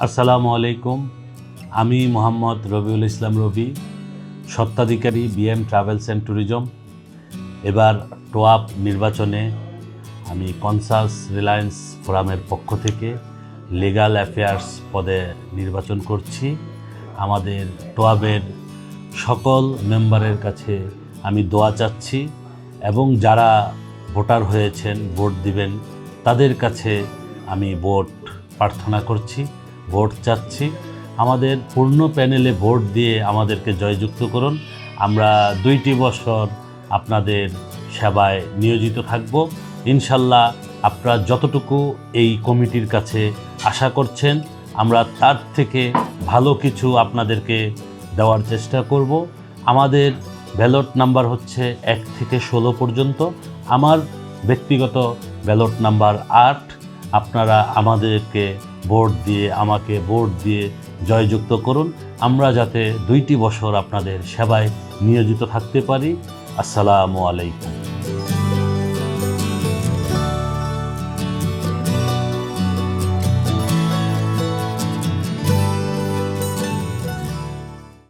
আসসালামু আলাইকুম। আমি মোহাম্মদ রবিউল ইসলাম রবি, স্বত্বাধিকারী বিএম ট্রাভেলস অ্যান্ড ট্যুরিজম। এবার টোয়াব নির্বাচনে আমি কনসাস রিলায়েন্স ফোরামের পক্ষ থেকে লিগ্যাল অ্যাফেয়ার্স পদে নির্বাচন করছি। আমাদের টোয়াবের সকল মেম্বারের কাছে আমি দোয়া চাচ্ছি এবং যারা ভোটার হয়েছেন, ভোট দিবেন, তাদের কাছে আমি ভোট প্রার্থনা করছি, ভোট চাচ্ছি। আমাদের পূর্ণ প্যানেলে ভোট দিয়ে আমাদেরকে জয়যুক্ত করুন। আমরা 2টি বছর আপনাদের সেবায় নিয়োজিত থাকব। ইনশাল্লাহ আপনারা যতটুকু এই কমিটির কাছে আশা করছেন, আমরা তার থেকে ভালো কিছু আপনাদেরকে দেওয়ার চেষ্টা করব। আমাদের ব্যালট নাম্বার হচ্ছে 1 থেকে 16 পর্যন্ত। আমার ব্যক্তিগত ব্যালট নাম্বার 8। আপনারা আমাদেরকে আমাকে ভোট দিয়ে জয়যুক্ত করুন, আমরা যাতে 2টি বছর আপনাদের সেবায় নিয়োজিত থাকতে পারি। আসসালামু আলাইকুম।